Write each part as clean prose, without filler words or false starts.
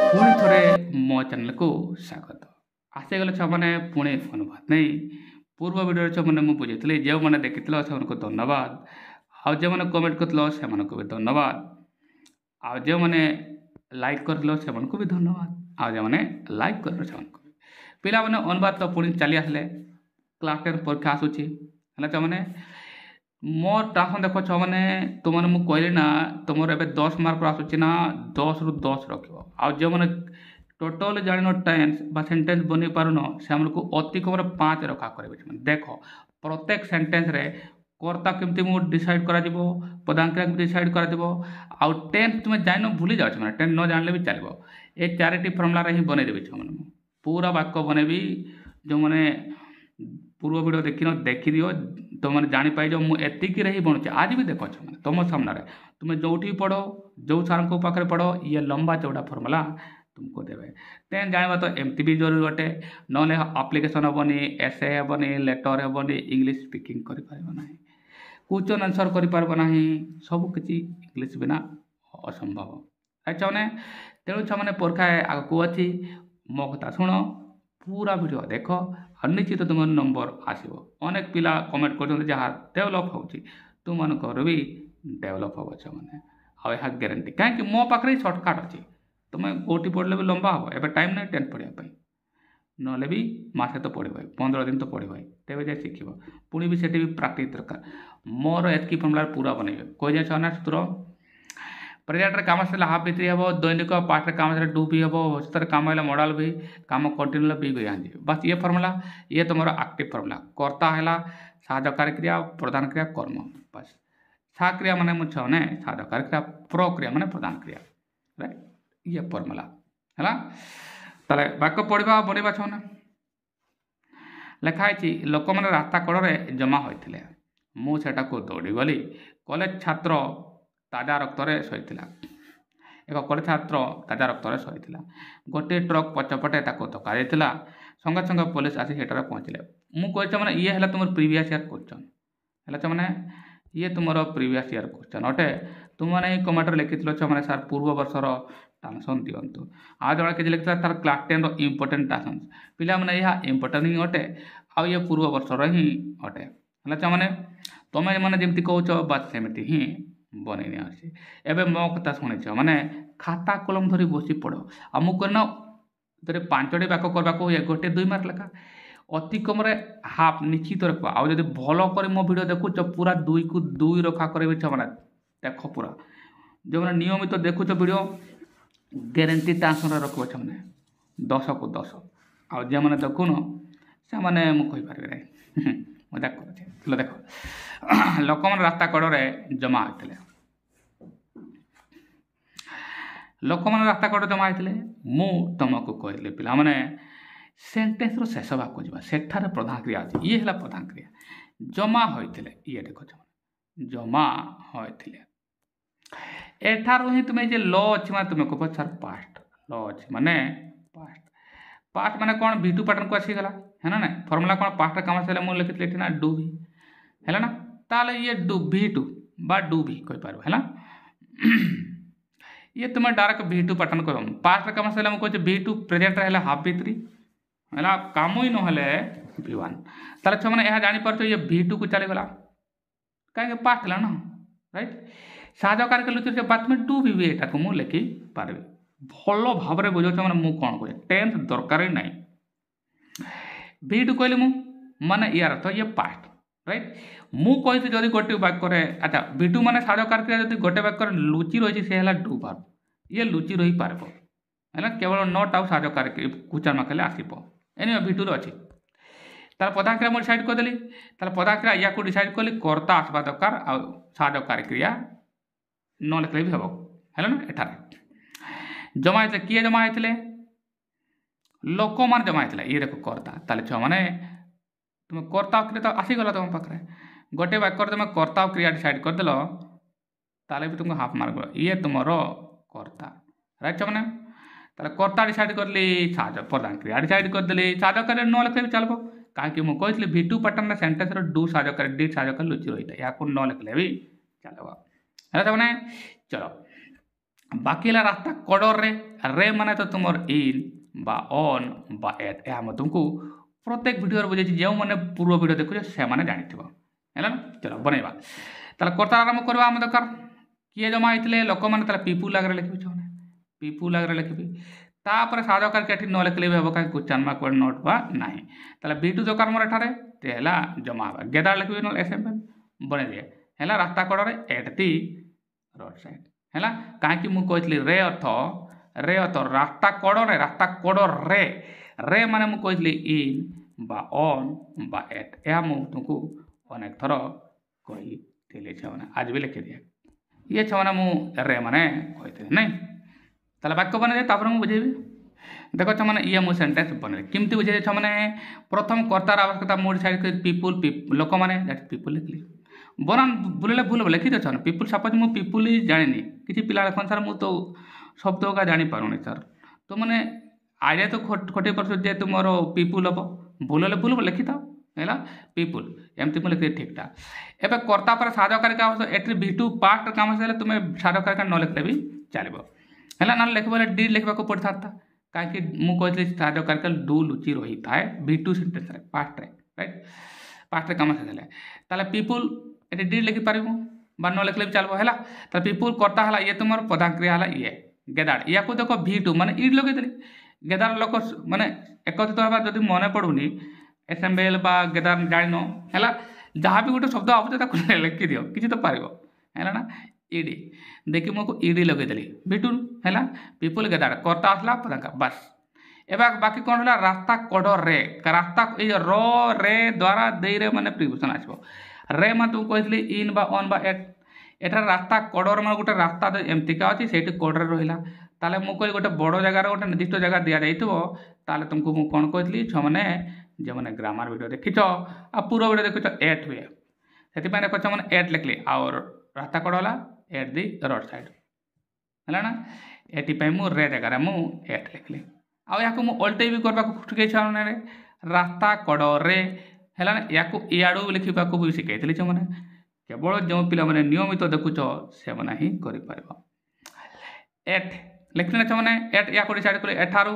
पुणी थोड़े मो चैनल को स्वागत आसीगले छुआने पुणी अनुवाद नहीं पूर्व वीडियो छुआने मुझे बुझे जो मैंने देखी से धन्यवाद आउ जो मैंने कमेंट कर से भी धन्यवाद आउ जो मैंने लाइक कर भी धन्यवाद आउ जो मैंने लाइक कर पिला मैंने अनुवाद तो पुणी चली आसले क्लास 10 परीक्षा आसूची है मैंने मोर ट्रांसफर देख छुआने तुमने मुझे कहली ना तुम ए 10 मार्क आसूची ना 10 रु 10 रख जो मैंने टोटल जान टेन्स सेन्टेन्स बन पारुन से अति कम 5 रखा करेंगे देख प्रत्येक सेन्टेन्स रे कर्ता केमती मुझे डिसाइड करा पदांक डिसाइड कर टेन्स तुम्हें जान भूली जाओ मैंने टेन्स न जानले भी चलो ये 4टी फर्मुला ही बनईदेवी छुआ पूरा वाक्य बनैबी जो मैंने पूर्व वीडियो देखी दियो तो मैंने जापाई मुझे ही बनूचे आज भी देख मैंने तुम सामने तुम्हें जो पढ़ो जो सार को पाखे पढ़ो ये लंबा चौड़ा फर्मुला तुमको देवे तेन जानवा तो एमती भी जरूरी अटे ना आप्लिकेसन हेनी एसे हेनी लेटर हेनी इंग्लिश स्पीकिंग कर क्वेश्चन आंसर करना सबकि इंग्लिश बिना असंभव छुआने तेणु छुआने परीक्षा आगू अच्छी मो कथा शुण पूरा वीडियो देख निश्चित तुम नंबर आसो अनेक पिला कमेंट कर जहाँ डेभलप हो तुम भी डेभलप हम छुआने आ ग्यारंटी कहीं मो पाखे सर्टकट अच्छी तुम्हें कौटी पढ़ले भी लंबा हम एवं टाइम नहीं 10 पढ़ाई ना भी मसे तो पढ़ 15 दिन तो पढ़ तेज जाए शिख पुणी भी सेठी भी प्राक्टिस दरकार मोर एतकी फर्मुला पूरा बनइबे कही जाए छुआ सूत्र प्रेजेंट काम आसला हाफ भित्री हम दैनिक पार्ट काम आसला डू भी हम भविष्य काम है मॉडल भी काम कंटिन्यू बी गई हाँ बस ये फर्मुला ये तुम एक्टिव फर्मुला कर्ता है साधकारी क्रिया प्रधान क्रिया कर्म बस सा क्रिया माने मुझे साधकारी क्रिया प्रक्रिया माने प्रधान क्रिया राइट ये फर्मुला है ताले वाक्य पढ़ा बनवा छुना लिखाई लोक मैंने रास्ता कड़े जमा होते मुझे दौड़ी गली कॉलेज छात्र ताजा रक्त शहीद एक कॉलेज छात्र ताजा रक्त शहीद गोटे ट्रक पछपटे धक्का जाता संगे संगे पुलिस आसी सेठार पहुँचले मुझे मैंने ये है तुम प्रिवियस ईयर क्वेश्चन है मैंने ये तुम प्रिवियस ईयर क्वेश्चन अटे तुमने कमेंट लिखी मैंने सार पूर्व वर्षर ट्रांसलेशन दिंतु आ जड़े किसी लिखा तार क्लास 10 इंपोर्टेंट ट्रांसलेशन पिला मैंने यह इंपोर्टेंट ही अटे आ ये पूर्व वर्षर ही अटे है मैंने तुम्हें मैंने जमी कौच बात सेमती ही बनई आसी एवं मो कथा शुणी मैंने खाता कलम धरी बसी पढ़ आ मुझे 5टी वाक्य करने हुए गोटे 2 मार्क लेखा अति कम हाफ निश्चित रखा आउ जब भल कर मो वीडियो देखुच पूरा 2 को 2 रखा करेंगे छुआ देख पूरा जो मैंने नियमित देखुच वीडियो ग्यारंटी ट्रांसफर रखो छुआने 10 को 10 आ जो मैंने देखुन से मैंने मुझे ना मजाक कर देख लोक मैंने रास्ता कड़े जमा होते लोक मैंने रास्ता कड़े जमा होते मु तुमको कहली पिला मैंने सेन्टेन्स शेष भाग जा सेठार प्रधान क्रिया अच्छी ये है प्रधान क्रिया जमा होते ये देख जमा होते एठार ही तुम्हें जे ल अच्छी मैं तुम्हें कह सर पास्ट ल अच्छी माने पास्ट पास्ट माने कौन V2 पैटर्न को आसीगला है ना फर्मुला कौन पास्ट काम आसला मुझे लिखी ना डू भी है ना ताले ये डू V2 बा डू भी कही पार है ये तुम्हें डायरेक्ट V2 पैटर्न कह पास्ट काम आसला मुझे V2 प्रेजेंट रहा हाफ V3 है काम ही ना V1 ताले छुआ मैंने यह जापर ये V2 को चलीगला कहीं पास्ट है ना राइट साधकार के लुचि बात में डू भी यहाँ को मुझे लिखि पारि भल भाव में बुझे मैंने मुझे कौन कहे टेन्स दरकार ही नहीं V2 कहली माने यार अर्थ ये पास्ट राइट मुझे जदि गोटे वाक्य अच्छा V2 माने साधकार क्रिया जब गोटे वाक्य लुचि रही है डू भाव ये लुचि रही पार है केवल नट आउ साधकार क्वेश्चन मार्क आसो एने V2 अच्छी तार प्रधान क्रिया मुझे डिसाइड करदेली तार प्रधान क्रिया या डिसाइड कली कर्ता आसवा दरकार आ साधकार क्रिया न लिखले भी हम है ना एठार जमा होते किए जमा होते लोक मान जमा होता ये देख कर्ता ताले छुआ मैंने तुम कर्ता क्रिया तो आसीगला तुम पाखे गोटे वाक्य तुम कर्ता क्रिया डिसाइड करदेल ताले भी तुमको हाफ मार्क ये तुम कर्ता राइट छुआ मैंने कर्ता डिसाइड करली प्रधान क्रिया डिसाइड करदेली साधकार न लिखले भी चलो कहीं मुझे V2 पैटर्न सेन्टेन्स डू साधकार डी साधकार लुचि रही है या न लिखले भी चलो है मैंने चलो बाकी है रास्ता कड़र रे माने तो तुम इन बा ऑन बा एट यह तुमको प्रत्येक भिडियो बुझे जो मैंने पूर्व भिडियो देखुचे से मैंने जानी है ना। चलो बनवा ताले कर्ता आरंभ करवा आम दरकार किए जमा होते लोक मैंने पिपुल आगे लिखी छे पिपुल आगे लिखी तापर साधकार के न लिखले भी हम कहीं क्वेश्चन मार्क नोट बा ना ताले B2 दरकार मोर एठारे तेला जमा गेदार लिखी न एसेम्बल बने दिए है रास्ता कड़े एट दी रोड साइड है कहीं मुझे रे अर्थ रास्ता कड़ रे माने मुझे इन बा ऑन बा एट यह तुमको अनेक थर कही छे आज भी लिखी दिए ये छे मुझे रे माने कही नहीं ताले वाक्य बने तापर मुझे बुझेबी देख छे ये मुझे सेंटेंस बने केमती बुझे छे प्रथम कर्तार आवश्यकता मोड साइड पिपुल लोक मैंने पिपुल लिखली बनान बुले भूल लिखी दे पिपुल सपोज मुझे पिपुल ही जानी किसी पिला लिखन सर मुझे तो शब्द का जापारूनी सर तो मैंने आइडिया तो खटे पर जे तुम पिपुल हम भूल हेल्ले भूल लिखी था है पिपुल एमती मुझे लिखी ठीक ठाक एवं कर्ता पर साधकारी आवश्यक एट V2 पास्ट काम से तुम्हें साधकारी न लिखले भी चलो है ना लिख डी लिखा पड़ था कहीं मुझे साधकारी डू लुचि रही था V2 sentence past right past काम से ताले पिपुल ये डी लिखिपार बा न लिखले भी चलो है पिपुल कर्ता है ये तुम प्रधान क्रिया है ये गेदार या देख V2 माने इड लगेदेली गेदार लोक माने एकत्रित होगा जब मन पड़ूनी एसेम्बल बा गेदार जान है जहाँ भी गोटे शब्द आवे लिखी दियो किसी तो पार है ना इडी देखिए मुझको इडी लगेदेली V2 है पिपुल गेदार कर्ता आसला प्रधान बस एवं बाकी कौन है रास्ता कड़ रे रास्ता ये रे द्वारा दे रे माने प्रिपोजिशन आसो रे मैं तुम कही इन बा ऑन बा एट एठार रास्ता कड़र मैं गोटे रास्ता तो एमतिका अच्छी से कड़े रहा ताले मुझे गोटे बड़ जगार गोटे निर्दिष्ट जगह दि जाइए तुमको मुझे कौन कही छे जो मैंने ग्रामर वीडियो देखीच आ पूरा वीडियो देखीच एट हुए से देख मैंने एट लिखली और रास्ता कड़ है एट दी रोड साइड है ना ये मुझे रे जगार मुझे एट लिखली आउ ओल्टे भी करने ठिक रास्ता कड़े है या इाड़ू लिखा भी शिखाई छे मैंने केवल जो पिला मैंने नियमित देखुच से मैंने ही कर एट लिखने मैंने एट या डिसाइड कर एठारू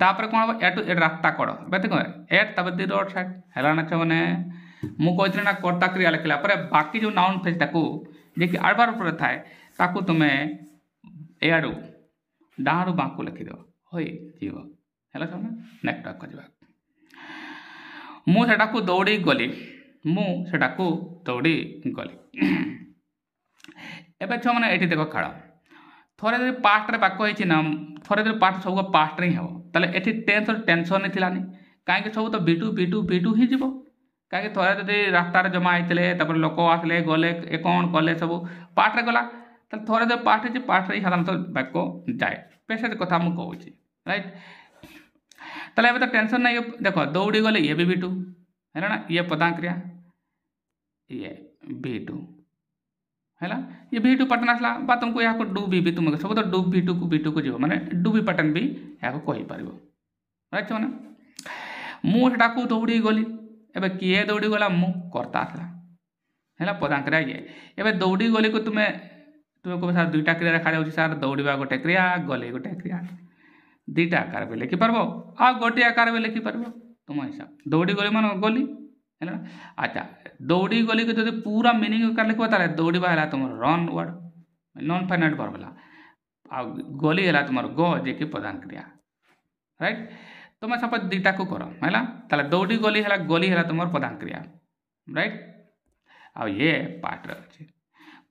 तापर कौन हम एट एट रास्ता कड़ देख एट तब दी रोड साइड है ना मैंने मुझे ना कर्ता क्रिया लिखला बाकी जो नाउन फेज जी कि आडबार उपर थाए तुम्हें एआड़ू डाणु बाँक लिखिद हो जीव है नेक्स्ट खोजा मुझे दौड़ी गली मुझे दौड़ी गली एवं छुआ मैंने ये देख खाड़ थोड़े जब पास्ट वाक्य ना थोड़े जब पास्ट सब पास्ट ही हम ताले ये टेंस टेंशन नहीं थिलानी कहीं सब तो B2 ही जीव कहीं थोड़े जब रास्ता जमा होते लोक आसले गले कौन कले सब पार्ट गला थोड़े जब पार्ट ही साधारणतः वाक्य जाए पेसेज कथा मुझे कहूँ राइट ताले तो टेंशन नहीं देख दौड़ी गले ये भी B2 है ना ये प्रधान क्रिया ये B2 है ये V2 पैटर्न आसला बा तुमको यहाँ डू भी तुम सब तो डू B2 को जीव माने डू भी पैटर्न भी यहाँ कहीपर राइट मैंने मुझे दौड़ी गली एवं किए दौड़ी गला मु कर्ता आसला है प्रधान क्रिया ये एवं दौड़ी गली को तुम्हें कह सार दुईटा क्रिया देखा जाऊँगी सार दौड़ा गोटे क्रिया गले गोटे क्रिया दुईटा आकार भी लिखिपार आ गोटे आकार भी लिखिपार तुम हिसाब दौड़ी गली मान गली है ना। अच्छा दौड़ी गली को जो पूरा मिनिंग आकार लिखा ताले दौड़ा है तुम run word non finite verb है आ गली है तुम गो जे कि प्रधान क्रिया राइट तुम सपोज दुईटा को कर है दौड़ी गली है तुम प्रधान क्रिया राइट आ ये पार्ट अच्छे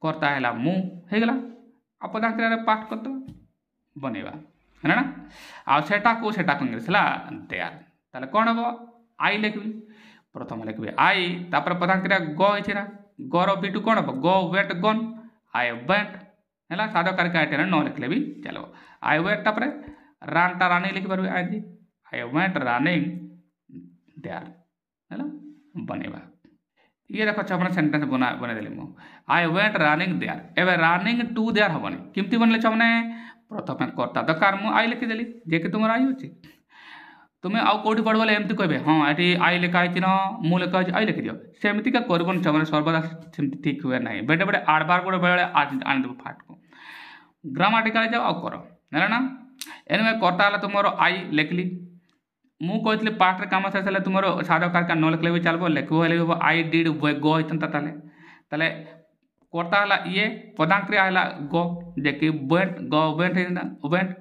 कर्ता है मुगला आ प्रधान क्रिया पार्ट कर बनवा है ना आटा को इंग्लीश है देयर ताले कौन हम आई लिखी प्रथम लिखी आई तापर प्रधान क्रिया गई ना गर B2 कौन हम गो वेट गन आई वेंट है साधकार क्या न लिखले भी चलो आई वेट तापर रानटा रनिंग लिखिपार आई वेंट रनिंग देयर है बनवा ये देख अपना सेंटेंस बनईदेली मुझे आई वेंट रनिंग देयर एवं रनिंग टू देयर हेनी केमती बनले मैंने प्रथम कर्ता दरकार मुझे आई लिखिदेली जे कि तुम आई अच्छी तुम्हें आउ कौटी पढ़ एमती कहे हाँ ये आई लिखाई न मु लिखा आई लिखिद सेमती कर मैंने सर्वदा ठीक हुए ना बेटे बेटे आड़ बार गोटे बेले आनदेव फाट को ग्रामाटिकाल जाओ आउ कर है ना एनमे कर्ता है तुम आई लिखली मु कहती पार्ट रे काम शेष तुम साधक कारक न लिखले भी चलो लिखो आई डिड गो होता ताले कर्ता है ये पदांक्रिया है गो जेकि वेंट गो वेंट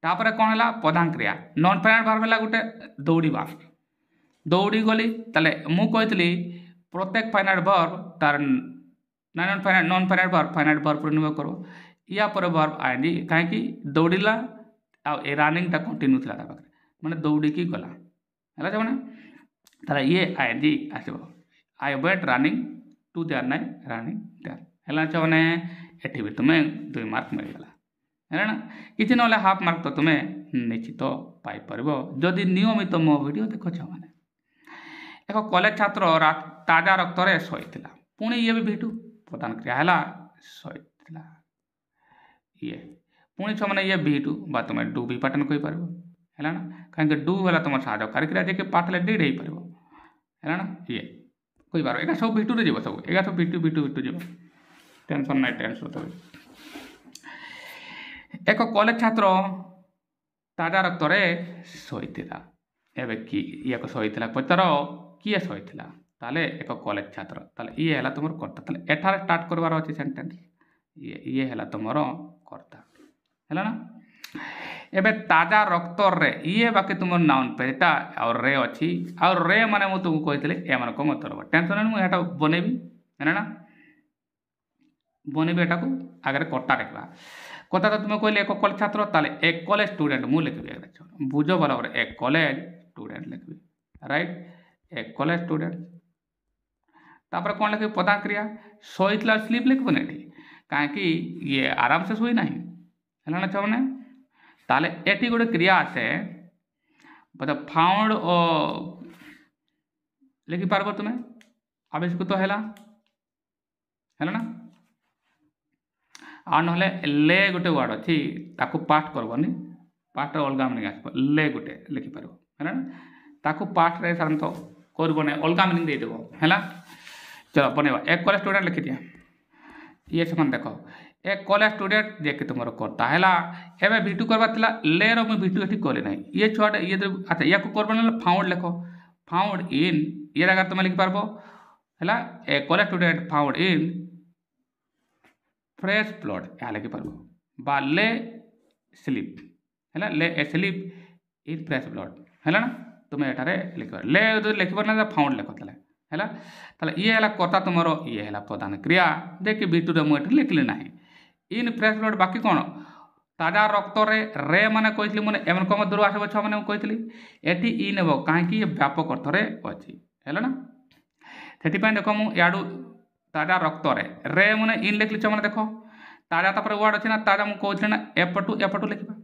तापर कौन है पदांक्रिया नॉन फाइनाइट वर्ब है गोटे दौड़ा दौड़ी गली ताले मु कहती प्रत्येक फाइनाइट वर्ब तार नॉन फाइनाइट वर्ब पर निर्भर करो या पर वर्ब आईएनजी कहीं दौड़ा आ रनिंग कंटिन्यू था माने दौड़ी गला है जब ताला ये आईएनजी आसो I went running to there नाइ रनिंग देयर है चने एटी भी तुम्हें 2 मार्क मिलगला है ना किसी ना हाफ मार्क तो तुम्हें निश्चित पाइपर जदि नियमित मो वीडियो देख मैंने एक कॉलेज छात्र ताजा रक्त शहीद पुणी ये भी भिटू प्रदान क्रिया है शहीद ये पुणी छे ये भिटू बा तुम डू भी पाटन कहीपर है ना कहीं डू है तुम साधक क्रिया जे पाठ डिड हो पार है ना ये कहीपर एगा सब भिटू जीव सब एगा सब भिटू भिटू भिटू जीव टेंशन ना टेंशन तो एक कॉलेज छात्र ताजा रक्त शहीद एवं कि ये शहीद पचार किए शहीद ताले एक कॉलेज छात्र ताले ये है तुम कर्ता ताले एठार स्टार्ट करवार अच्छे सेंटेंस ये है तुम कर्ता है ना एबे ताजा रक्त रे ये बाकी तुम नाउन पेटा और रे अच्छी और रे माने मु तुमको कहते एम मतलब टेंशन मुझे बनैबी है ना बनैबी एटा को आगे कर्ता लिखा कथा तो तुम्हें कहले एक कॉलेज छात्र ताले एक कॉलेज स्टूडेंट मु लिखी बुझ बराबर एक कॉलेज स्टूडेंट लिखी राइट एक कॉलेज स्टूडेंट तापर कौन लिखे पदाक्रिया शहीद स्लीप लिखब नहीं कहीं ये आराम से शुई ना है चाहे ताले एटी गोटे क्रिया आसे मतलब फाउंड लिखि पार्ब तुम्हें आविष्कृत है ना आ ना ले गोटे वर्ड अच्छी ताकू पाठ करबनी पाठ अलग मिनिंग आस ले गोटे लिखिपार है ताकू पाठ रे साधारणतः करब ना अलग मिनिंग देदेव है चलो बनवा एक कॉलेज स्टूडेंट लिखि दिया ये से देख एक कॉलेज स्टूडेंट जे कि तुम कर्ता है एवं भिटू करवार ले रो भिटू ये कली ना ये छुआटे ये अच्छा या करब ना फाउंड लिख फाउंड इन ये जगह तुम लिखिपार है a college student found in fresh blood यहाँ लिखिपार बा ले स्लीप है ले a sleep in fresh blood है ना तुम एठारे लिखिपार ले लिखिपार ना फाउंड लिख है ताले ये है कर्ता तुम ये है प्रधान क्रिया देखिए भिटू मुझे लिखली ना इन फ्रेश ब्लड बाकी कौन ताजा रक्त रे माने कहती मैंने एम मध्य आसब छुआ मैंने कहती एटी इन हे कहीं व्यापक अर्थ अच्छी है ना से देख मुझे ताजा रक्त रे मैंने इन लिखली छुआ मैंने देख ताजा तापर वर्ड अच्छे ना ताजा मुझे कहती ना एपटू लिखा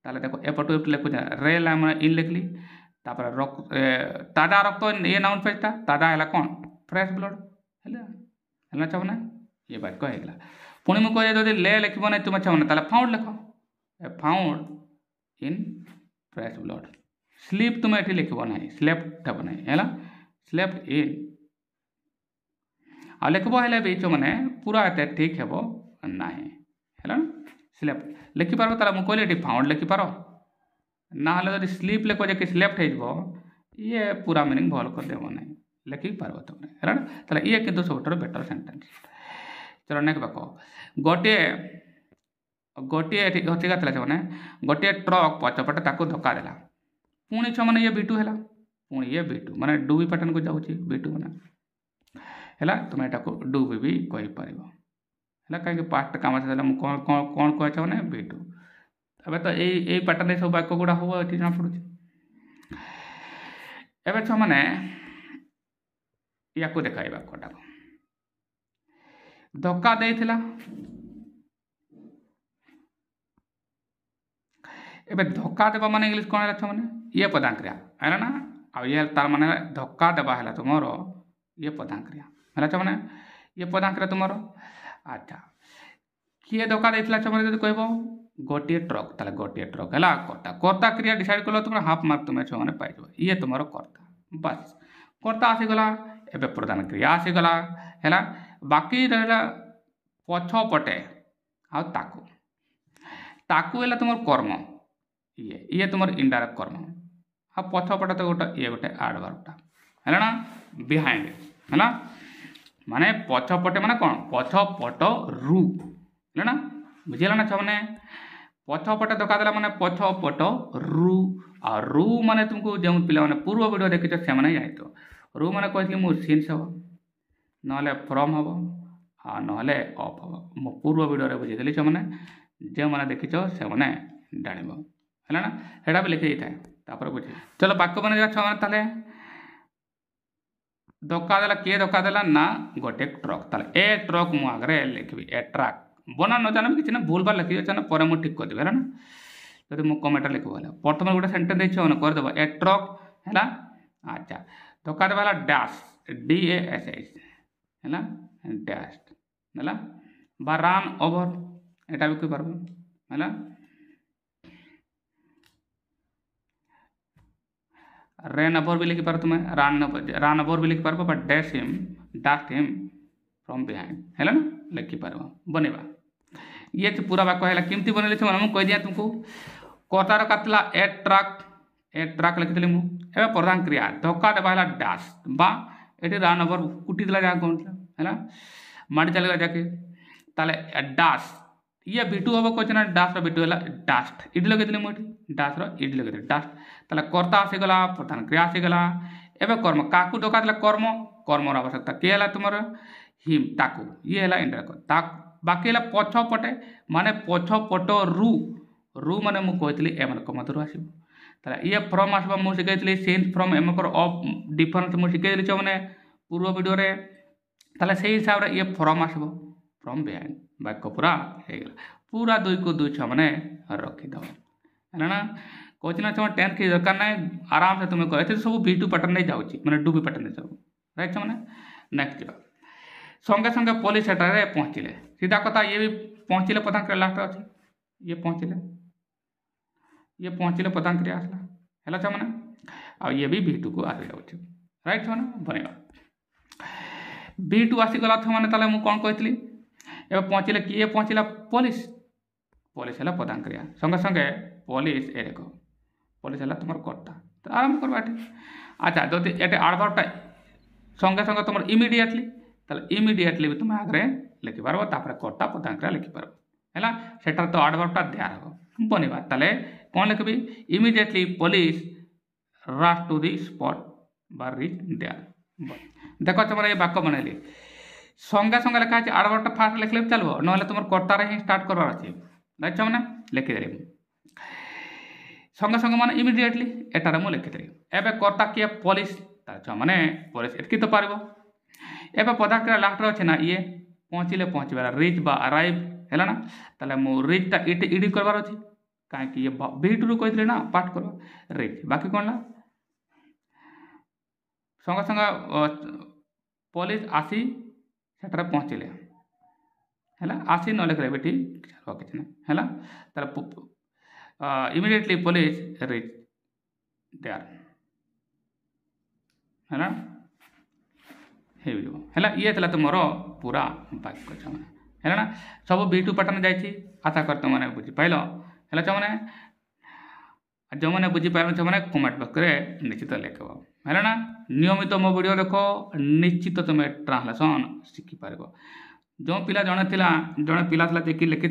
ताले देखो एपटू लिखु रे मैंने इन लिखली तापर ताजा रक्त ये नाउन पेजटा ताजा है कौन फ्रेश ब्लड है चाहे ये वाक्य होगा पुणी मुझे कहे जो ले लिख ना तुम चाहे ताले फाउंड लिख found in fresh blood sleep तुम ये लिखब ना स्लेप्ट हे ना है स्लेप्ट इन आ लिखब है भी मैंने पूरा एत ठीक हे ना है स्लेप्ट लिखिपार ताले मुझे कहली ये फाउंड लिखिपार ना जब स्लीप लिख जे स्लेप्ट हो ये पूरा मिनिंग भल कर देव ना लिखिपार तुम है ना ये किंतु सब बेटर सेंटेंस चलो नेक्स्ट देख गोटे गोटे हचिका मैंने गोटे ट्रक पचपटे ताको धक्का देला पुणी छो मैंने ये भिटू है पुणी ये भिटू माने डू भी पैटर्न को जाऊँगी भिटू मैंने है तुम यहाँ डू भी कहीपर है कहीं पास्ट काम कौन कौन कहे मैंने भिटू अब तो यही पैटर्न सब वाक्य गुड़ा हम ये जना पड़ू एवं छो मैंने या देखा वाक्यटा धक्का देइथिला एबे धक्का देवा माने इंग्लिश कौन है मैंने ये पदाक्रिया है ना आ ये तार माने धक्का देवा है तुम ये पदाक्रिया है मैंने ये पदाक्रिया तुम अच्छा किए धक्का देइथिला मैंने जो कह गोटे ट्रक ताले गोटे ट्रक है कर्ता कर्ता क्रिया डिसाइड कल तुम हाफ मार्क तुम छो मैंने पाइज ये तुम कर्ता बस कर्ता आसीगला एवं प्रधान क्रिया आसीगला है बाकी रहा पछपटे आकू ताकू है तुम कर्म ये तुम इनडायरेक्ट कर्म हाँ पछपटे तो गोटे ये गोटे एडवर्बटा है ना बिहाइंड है ना माने पछपटे माने कौन पछपट रु है ना बुझेगा ना छमने पछपटे धक्का देला माने पछपट रु आ रु माने तुमको जो पिला माने पूर्व वीडियो देखिछ से माने जाइतो रु माने कहली मु सिंस हो नहले फ्रॉम हम आ नहले ऑफ हम मो पूर्व वीडियो रे बुझेली छमने जे माने देखिछ से माने जानिबो है ना हेडा भी लिखि थाए तापर बुझे चलो वाक्य बने जा छमने ताले धक्का देला किए धक्का देला ना गोटे ट्रक ताले ए ट्रक मु आगरे लिखबी ए ट्रक बना न जान कि भूल भाल लिखी अच्छे पर मुझे ठीक करदेवी है ना जब मुझे कमेंट लिख प्रथम गोटे सेन्टेन्स देखिए करदेव ए ट्रक है अच्छा धक्का देवा डैश DASH है डैश है बा रान ओवर एटा भी कह है रेन ओवर भी लिखिपार तुम्हें रान ओवर भी लिखिपार but dash him from behind है ना लिखिपार बनवा ये तो पूरा वाक्य है केमती बनैले मुझे कह दिया तुमको कर्तार काटला ए ट्रक लिखी मुझे प्रधान क्रिया धक्का देवा डैश बा ये रान ओवर कुटी देला जहाँ कौन है माड़ी चलेगा जाके ताले डैश ये V2 हम कहना डैश V2 है डास्ट इडी लगे मुझे डैश इडी लगे डास्ट ताले कर्ता आसीगला प्रधान क्रिया आसीगला एवं कर्म काकू धक्का देला कर्मर आवश्यकता किए है तुम हिम ताकू ये है इंडायरेक्ट बाकी है पछपटे माने पछपट रु माने मु कहली एम मधुर आसो ये फ्रम आसवा मुझे शिखाई सेन्स फ्रम एम ऑफ डिफरेन्स मुझे शिखाई मैंने पूर्व वीडियो रे ताले से हिसाब रे ये फ्रम आसो फ्रम बिहाइंड वाक्य पूरा होगा पूरा 2 को 2 छः मैंने रखीद है ना कहते ना तुम 10th की दरकार ना आराम से तुम्हें कहे सब V2 पैटर्न नहीं जाऊँगी मैंने डूबी पैटर्न सब राइट मैंने नेक्स्ट जा संगे संगे पुलिस एटारे पहुँचले सीधा कथा ये भी पहुँचले प्रधान क्रिया लास्ट अच्छे ये पहुँचले प्रधान क्रिया आसला है मैंने आ ये भी V2 को आसी जाऊँगी राइट मैंने बनेगा V2 आसीगला मैंने ताले मु कौन कहती एवं पहुँचले किए पहुँचला पुलिस है प्रधान क्रिया संगे संगे पुलिस ए देख पुलिस है तुम कर्ता तो आरंभ करवा अच्छा जो ये एडवर्बटा संगे संगे तुम इमिडिएटली इमिडिएटली भी तुम आगे लिखिपार कर्ता प्रधान क्रिया लिखिपार है सेटार तो एडवर्बटा दिया हम बनवा ताले कौन लिखी immediately police rush to the spot बा रीच देयर देख तुम ये वाक्य बनैली संगे संगे लिखा है एडवर्बटा फास्ट लिखले भी चलो ना तुम कर्तार ही स्टार्ट करवार अच्छे राइट मैंने लिखिदेली संगे संगे माने इमिडिएटली एटार मुझे लिखिदेली एवं कर्ता किए पुलिस मैंने पुलिस एटकी तो पार एवं प्रधान क्रिया लास्ट अच्छे ना ये पहुँचले रिच बा अराइव है ना ताले मु रिचटा इडी करवार अच्छे कहीं ये V2 रू कहते ना पाठ कर रिच बाकी कौन ला संगे संगे पुलिस आसी सेठारे पहुँचले है आसी न लिखे बेटी किसी ना है इमिडिएटली पुलिस रिच देयर है ना है ये तुम पूरा वाक्य है ना सब V2 पैटर्न जाइए आशा कर तुमने बुझीपाल है मैंने जो मैंने बुझीपार मैंने कमेंट बॉक्स में निश्चित लिख है ना नियमित मो वीडियो देख निश्चित तुम ट्रांसलेसन शिखिपार जो पिला जड़े जड़े पिला देखिए लिखी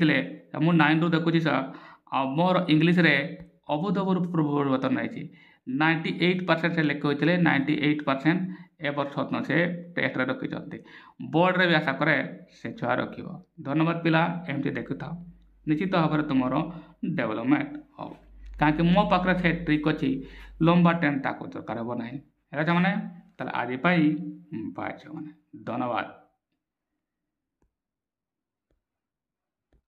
मुझे 9 रू देखुची सर मोर इंग्लीश रे अभूतपूर्व परिवर्तन नहीं 98% से लिखे होते 98% ए वर्ष से टेस्ट रखी बोर्ड रे भी आशा करे से छुआ रख धन्यवाद पिला एमती देखु था निश्चित भाव में तुम डेवलपमेंट हो कहीं मो पाखे से ट्रिक अच्छी लंबा टेन ताको दरकार हे ना मैंने आज पाई बाय मैंने धन्यवाद।